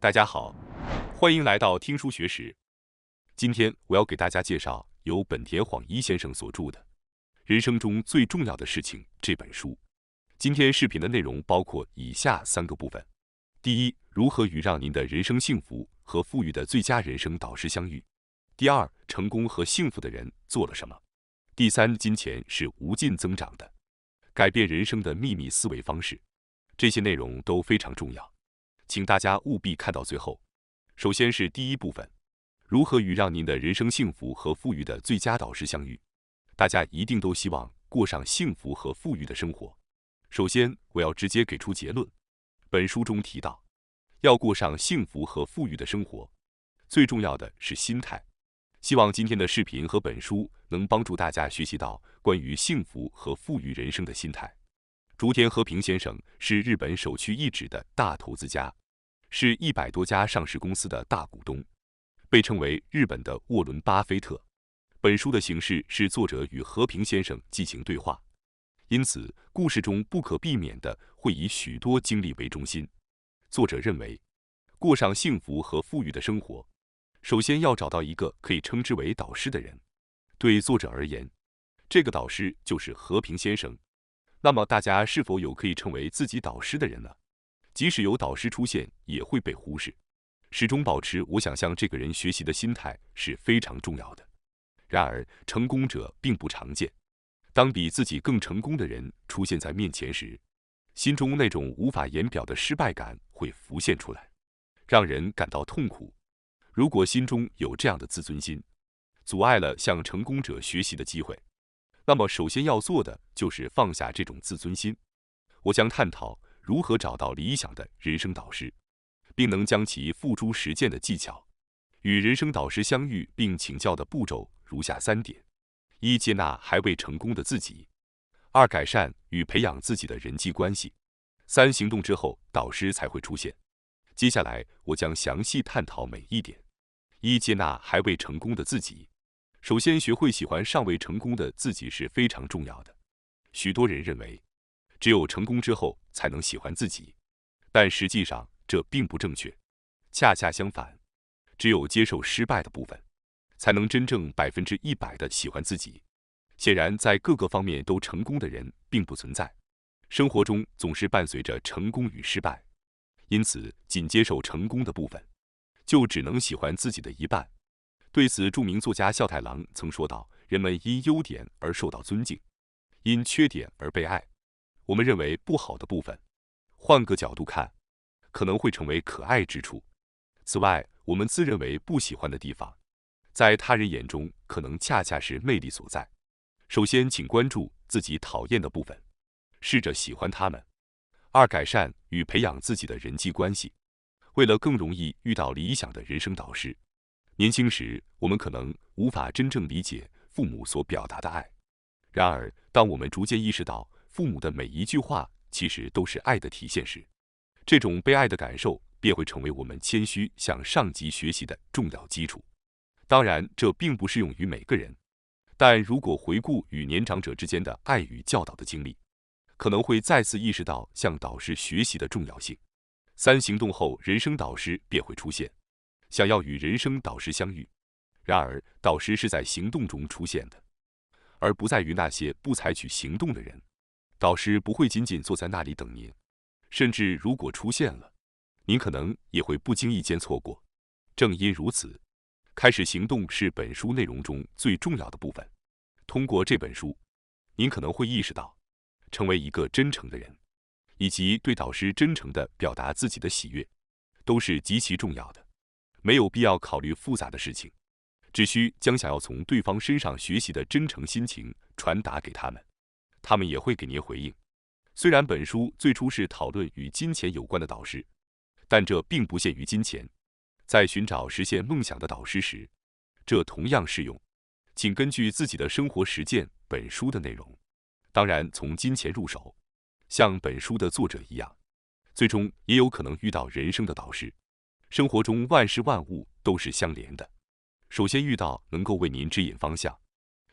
大家好，欢迎来到听书学史。今天我要给大家介绍由本田晃一先生所著的《人生中最重要的事情》这本书。今天视频的内容包括以下3个部分：第一，如何与让您的人生幸福和富裕的最佳人生导师相遇；第二，成功和幸福的人做了什么；第三，金钱是无尽增长的，改变人生的秘密思维方式。这些内容都非常重要，请大家务必看到最后。首先是第一部分，如何与让您的人生幸福和富裕的最佳导师相遇。大家一定都希望过上幸福和富裕的生活。首先，我要直接给出结论。本书中提到，要过上幸福和富裕的生活，最重要的是心态。希望今天的视频和本书能帮助大家学习到关于幸福和富裕人生的心态。竹田和平先生是日本首屈一指的大投资家，是100多家上市公司的大股东，被称为日本的沃伦·巴菲特。本书的形式是作者与和平先生进行对话，因此故事中不可避免的会以许多经历为中心。作者认为，过上幸福和富裕的生活，首先要找到一个可以称之为导师的人。对作者而言，这个导师就是和平先生。那么大家是否有可以成为自己导师的人呢？即使有导师出现，也会被忽视。始终保持我想向这个人学习的心态是非常重要的。然而，成功者并不常见。当比自己更成功的人出现在面前时，心中那种无法言表的失败感会浮现出来，让人感到痛苦。如果心中有这样的自尊心，阻碍了向成功者学习的机会，那么首先要做的就是放下这种自尊心。我将探讨如何找到理想的人生导师，并能将其付诸实践的技巧。与人生导师相遇并请教的步骤如下3点：一、接纳还未成功的自己；二、改善与培养自己的人际关系；三、行动之后，导师才会出现。接下来我将详细探讨每一点。一、接纳还未成功的自己。首先，学会喜欢尚未成功的自己是非常重要的。许多人认为，只有成功之后才能喜欢自己，但实际上这并不正确。恰恰相反，只有接受失败的部分，才能真正100%的喜欢自己。显然，在各个方面都成功的人并不存在，生活中总是伴随着成功与失败，因此仅接受成功的部分，就只能喜欢自己的一半。对此，著名作家孝太郎曾说道：人们因优点而受到尊敬，因缺点而被爱。我们认为不好的部分，换个角度看，可能会成为可爱之处。此外，我们自认为不喜欢的地方，在他人眼中可能恰恰是魅力所在。首先，请关注自己讨厌的部分，试着喜欢他们。二、改善与培养自己的人际关系。为了更容易遇到理想的人生导师，年轻时我们可能无法真正理解父母所表达的爱。然而，当我们逐渐意识到父母的每一句话其实都是爱的体现时，这种被爱的感受便会成为我们谦虚向上级学习的重要基础。当然，这并不适用于每个人，但如果回顾与年长者之间的爱与教导的经历，可能会再次意识到向导师学习的重要性。三、行动后，人生导师便会出现。想要与人生导师相遇，然而导师是在行动中出现的，而不在于那些不采取行动的人。导师不会仅仅坐在那里等您，甚至如果出现了，您可能也会不经意间错过。正因如此，开始行动是本书内容中最重要的部分。通过这本书，您可能会意识到，成为一个真诚的人，以及对导师真诚地表达自己的喜悦，都是极其重要的。没有必要考虑复杂的事情，只需将想要从对方身上学习的真诚心情传达给他们，他们也会给您回应。虽然本书最初是讨论与金钱有关的导师，但这并不限于金钱。在寻找实现梦想的导师时，这同样适用。请根据自己的生活实践本书的内容，当然从金钱入手，像本书的作者一样，最终也有可能遇到人生的导师。生活中万事万物都是相连的，首先遇到能够为您指引方向、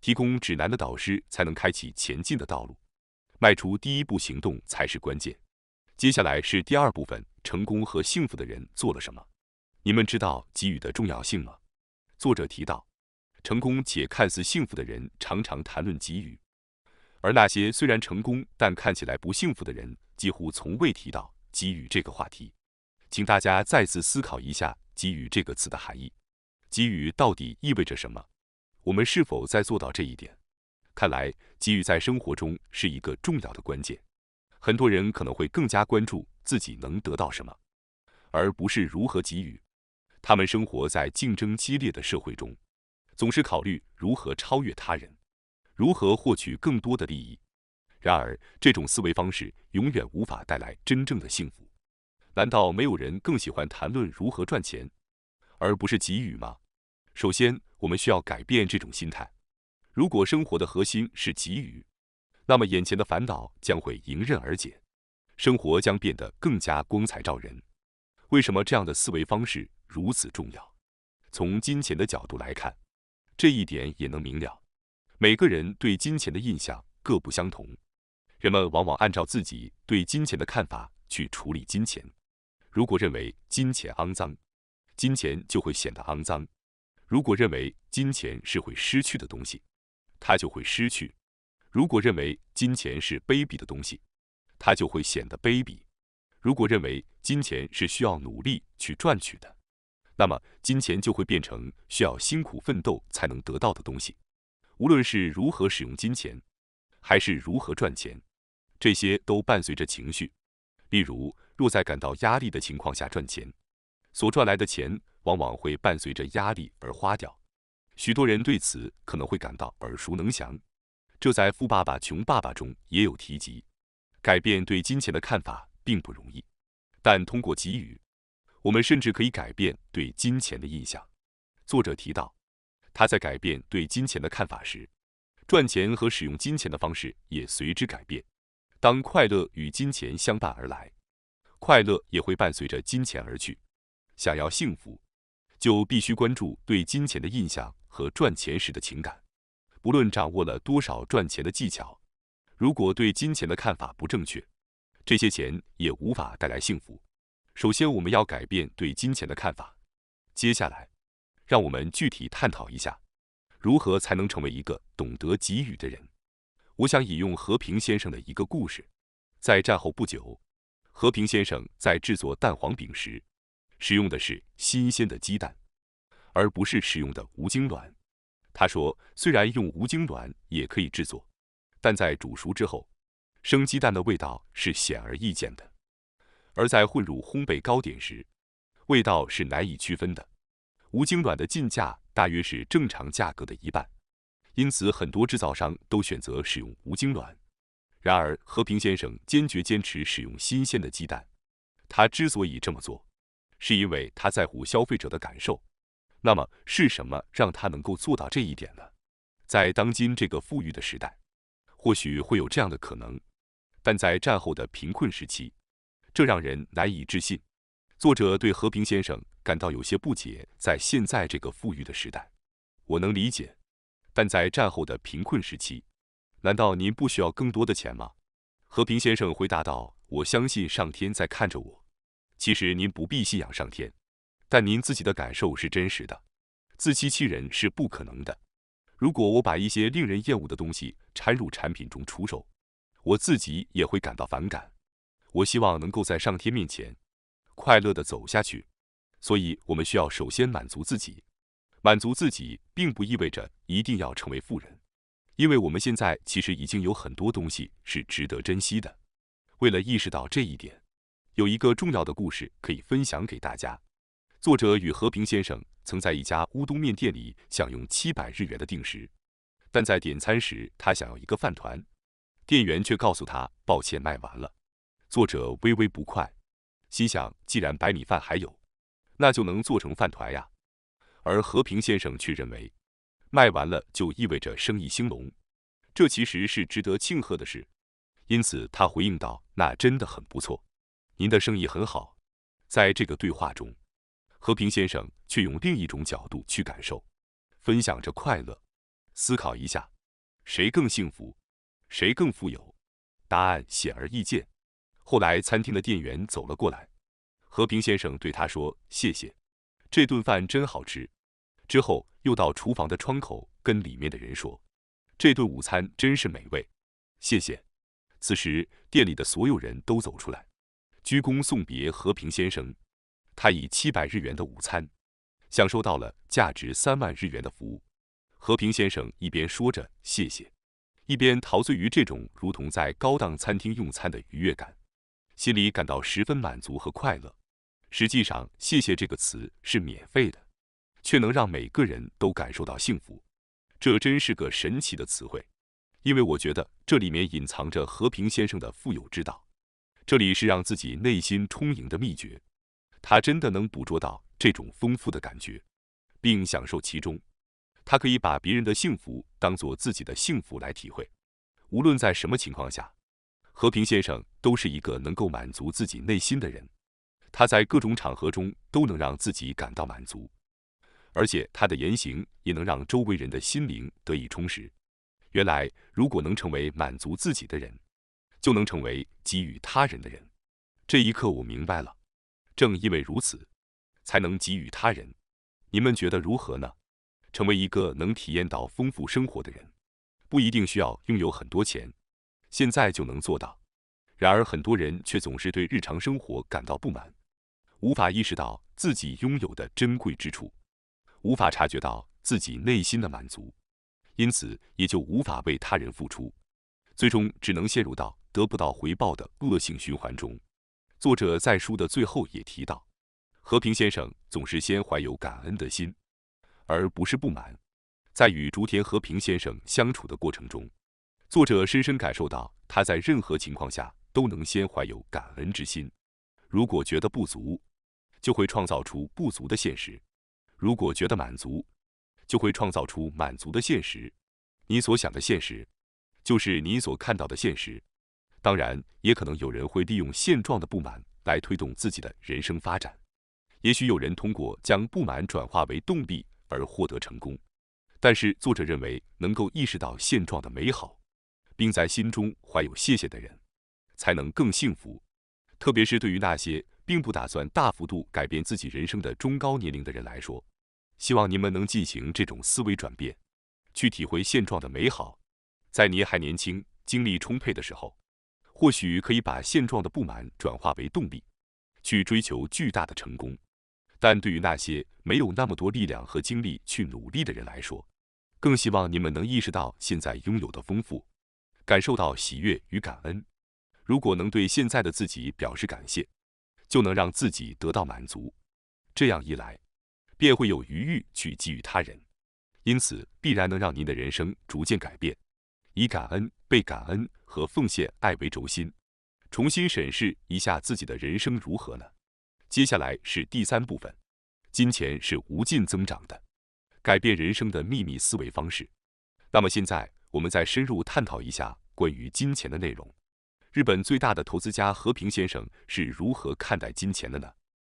提供指南的导师，才能开启前进的道路。迈出第一步行动才是关键。接下来是第2部分，成功和幸福的人做了什么。你们知道给予的重要性吗？作者提到，成功且看似幸福的人常常谈论给予，而那些虽然成功但看起来不幸福的人，几乎从未提到给予这个话题。请大家再次思考一下给予这个词的含义。给予到底意味着什么？我们是否在做到这一点？看来，给予在生活中是一个重要的关键。很多人可能会更加关注自己能得到什么，而不是如何给予。他们生活在竞争激烈的社会中，总是考虑如何超越他人，如何获取更多的利益。然而，这种思维方式永远无法带来真正的幸福。难道没有人更喜欢谈论如何赚钱，而不是给予吗？首先，我们需要改变这种心态。如果生活的核心是给予，那么眼前的烦恼将会迎刃而解，生活将变得更加光彩照人。为什么这样的思维方式如此重要？从金钱的角度来看，这一点也能明了。每个人对金钱的印象各不相同，人们往往按照自己对金钱的看法去处理金钱。如果认为金钱肮脏，金钱就会显得肮脏；如果认为金钱是会失去的东西，它就会失去；如果认为金钱是卑鄙的东西，它就会显得卑鄙；如果认为金钱是需要努力去赚取的，那么金钱就会变成需要辛苦奋斗才能得到的东西。无论是如何使用金钱，还是如何赚钱，这些都伴随着情绪。例如，若在感到压力的情况下赚钱，所赚来的钱往往会伴随着压力而花掉。许多人对此可能会感到耳熟能详，这在《富爸爸穷爸爸》中也有提及。改变对金钱的看法并不容易，但通过给予，我们甚至可以改变对金钱的印象。作者提到，他在改变对金钱的看法时，赚钱和使用金钱的方式也随之改变。当快乐与金钱相伴而来，快乐也会伴随着金钱而去。想要幸福，就必须关注对金钱的印象和赚钱时的情感。不论掌握了多少赚钱的技巧，如果对金钱的看法不正确，这些钱也无法带来幸福。首先，我们要改变对金钱的看法。接下来，让我们具体探讨一下，如何才能成为一个懂得给予的人。我想引用和平先生的一个故事。在战后不久，和平先生在制作蛋黄饼时，使用的是新鲜的鸡蛋，而不是使用的无精卵。他说，虽然用无精卵也可以制作，但在煮熟之后，生鸡蛋的味道是显而易见的，而在混入烘焙糕点时，味道是难以区分的。无精卵的进价大约是正常价格的一半，因此很多制造商都选择使用无精卵。然而，和平先生坚决坚持使用新鲜的鸡蛋。他之所以这么做，是因为他在乎消费者的感受。那么，是什么让他能够做到这一点呢？在当今这个富裕的时代，或许会有这样的可能，但在战后的贫困时期，这让人难以置信。作者对和平先生感到有些不解，在现在这个富裕的时代，我能理解，但在战后的贫困时期，难道您不需要更多的钱吗？和平先生回答道：“我相信上天在看着我。其实您不必信仰上天，但您自己的感受是真实的。自欺欺人是不可能的。如果我把一些令人厌恶的东西掺入产品中出售，我自己也会感到反感。我希望能够在上天面前快乐地走下去。所以，我们需要首先满足自己。满足自己并不意味着一定要成为富人，因为我们现在其实已经有很多东西是值得珍惜的。为了意识到这一点，有一个重要的故事可以分享给大家。作者与和平先生曾在一家乌冬面店里享用700日元的定时，但在点餐时，他想要一个饭团，店员却告诉他抱歉卖完了。作者微微不快，心想既然白米饭还有，那就能做成饭团呀。而和平先生却认为，卖完了就意味着生意兴隆，这其实是值得庆贺的事。因此他回应道：“那真的很不错，您的生意很好。”在这个对话中，和平先生却用另一种角度去感受，分享着快乐。思考一下，谁更幸福，谁更富有？答案显而易见。后来餐厅的店员走了过来，和平先生对他说：“谢谢。”这顿饭真好吃。之后又到厨房的窗口跟里面的人说，这顿午餐真是美味，谢谢。此时店里的所有人都走出来，鞠躬送别和平先生。他以700日元的午餐，享受到了价值3万日元的服务。和平先生一边说着谢谢，一边陶醉于这种如同在高档餐厅用餐的愉悦感，心里感到十分满足和快乐。实际上，谢谢这个词是免费的，却能让每个人都感受到幸福，这真是个神奇的词汇。因为我觉得这里面隐藏着和平先生的富有之道，这里是让自己内心充盈的秘诀。他真的能捕捉到这种丰富的感觉，并享受其中。他可以把别人的幸福当作自己的幸福来体会。无论在什么情况下，和平先生都是一个能够满足自己内心的人。他在各种场合中都能让自己感到满足，而且他的言行也能让周围人的心灵得以充实。原来，如果能成为满足自己的人，就能成为给予他人的人。这一刻我明白了，正因为如此，才能给予他人。你们觉得如何呢？成为一个能体验到丰富生活的人，不一定需要拥有很多钱，现在就能做到。然而很多人却总是对日常生活感到不满，无法意识到自己拥有的珍贵之处，无法察觉到自己内心的满足，因此也就无法为他人付出，最终只能陷入到得不到回报的恶性循环中。作者在书的最后也提到，和平先生总是先怀有感恩的心，而不是不满。在与竹田和平先生相处的过程中，作者深深感受到他在任何情况下都能先怀有感恩之心。如果觉得不足，就会创造出不足的现实；如果觉得满足，就会创造出满足的现实。你所想的现实，就是你所看到的现实。当然，也可能有人会利用现状的不满来推动自己的人生发展。也许有人通过将不满转化为动力而获得成功。但是作者认为，能够意识到现状的美好，并在心中怀有谢谢的人，才能更幸福。特别是对于那些并不打算大幅度改变自己人生的中高年龄的人来说，希望你们能进行这种思维转变，去体会现状的美好。在你还年轻、精力充沛的时候，或许可以把现状的不满转化为动力，去追求巨大的成功。但对于那些没有那么多力量和精力去努力的人来说，更希望你们能意识到现在拥有的丰富，感受到喜悦与感恩。如果能对现在的自己表示感谢，就能让自己得到满足。这样一来，便会有余裕去给予他人，因此必然能让您的人生逐渐改变。以感恩、被感恩和奉献爱为轴心，重新审视一下自己的人生如何呢？接下来是第3部分，金钱是无尽增长的，改变人生的秘密思维方式。那么现在我们再深入探讨一下关于金钱的内容。日本最大的投资家和平先生是如何看待金钱的呢？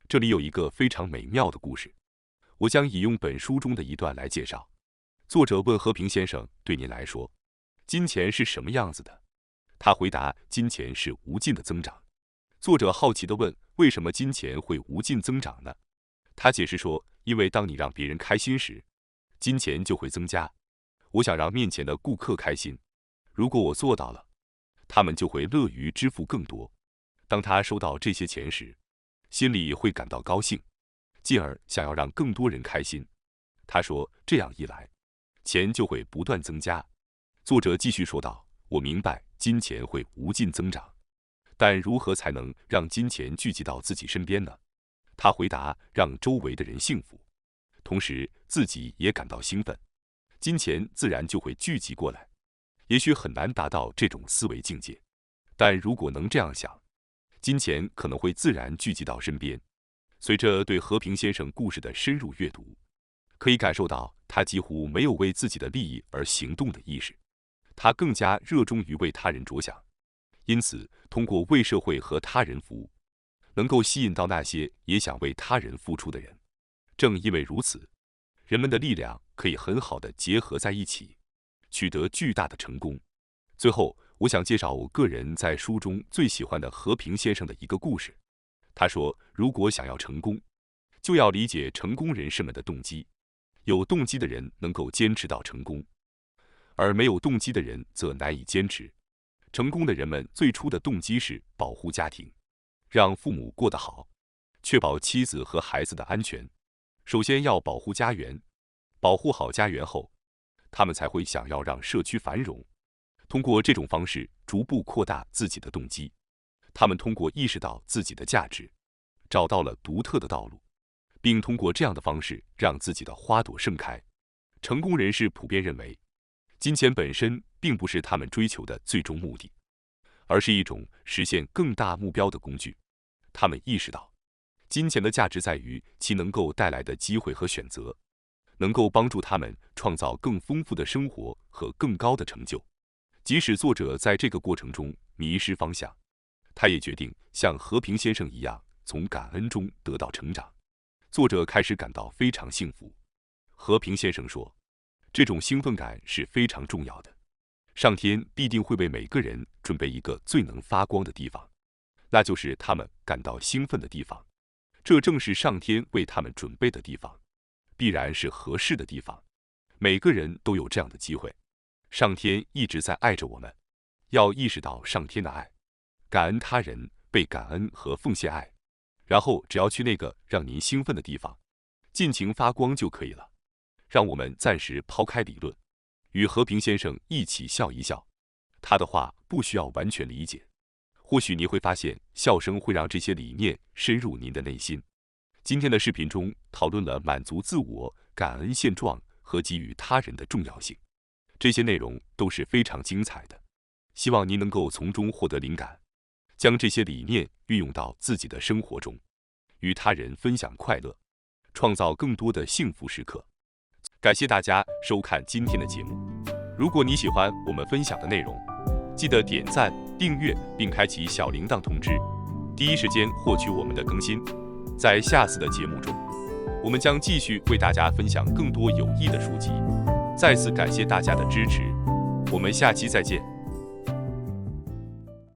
这里有一个非常美妙的故事，我将引用本书中的一段来介绍。作者问和平先生，对您来说，金钱是什么样子的？他回答，金钱是无尽的增长。作者好奇地问，为什么金钱会无尽增长呢？他解释说，因为当你让别人开心时，金钱就会增加。我想让面前的顾客开心，如果我做到了，他们就会乐于支付更多。当他收到这些钱时，心里会感到高兴，进而想要让更多人开心。他说，这样一来，钱就会不断增加。作者继续说道，我明白金钱会无尽增长，但如何才能让金钱聚集到自己身边呢？他回答，让周围的人幸福，同时自己也感到兴奋，金钱自然就会聚集过来。也许很难达到这种思维境界，但如果能这样想，金钱可能会自然聚集到身边。随着对和平先生故事的深入阅读，可以感受到他几乎没有为自己的利益而行动的意识，他更加热衷于为他人着想。因此，通过为社会和他人服务，能够吸引到那些也想为他人付出的人。正因为如此，人们的力量可以很好的结合在一起，取得巨大的成功。最后，我想介绍我个人在书中最喜欢的和平先生的一个故事。他说，如果想要成功，就要理解成功人士们的动机。有动机的人能够坚持到成功，而没有动机的人则难以坚持。成功的人们最初的动机是保护家庭，让父母过得好，确保妻子和孩子的安全。首先要保护家园，保护好家园后，他们才会想要让社区繁荣。通过这种方式逐步扩大自己的动机。他们通过意识到自己的价值，找到了独特的道路，并通过这样的方式让自己的花朵盛开。成功人士普遍认为，金钱本身并不是他们追求的最终目的，而是一种实现更大目标的工具。他们意识到，金钱的价值在于其能够带来的机会和选择，能够帮助他们创造更丰富的生活和更高的成就。即使作者在这个过程中迷失方向，他也决定像和平先生一样，从感恩中得到成长。作者开始感到非常幸福。和平先生说，这种兴奋感是非常重要的。上天必定会为每个人准备一个最能发光的地方，那就是他们感到兴奋的地方。这正是上天为他们准备的地方，必然是合适的地方。每个人都有这样的机会。上天一直在爱着我们，要意识到上天的爱，感恩他人，被感恩和奉献爱，然后只要去那个让您兴奋的地方，尽情发光就可以了。让我们暂时抛开理论，与和平先生一起笑一笑。他的话不需要完全理解，或许你会发现笑声会让这些理念深入您的内心。今天的视频中讨论了满足自我、感恩现状和给予他人的重要性，这些内容都是非常精彩的。希望您能够从中获得灵感，将这些理念运用到自己的生活中，与他人分享快乐，创造更多的幸福时刻。感谢大家收看今天的节目。如果你喜欢我们分享的内容，记得点赞、订阅并开启小铃铛通知，第一时间获取我们的更新。在下次的节目中，我们将继续为大家分享更多有益的书籍。再次感谢大家的支持，我们下期再见。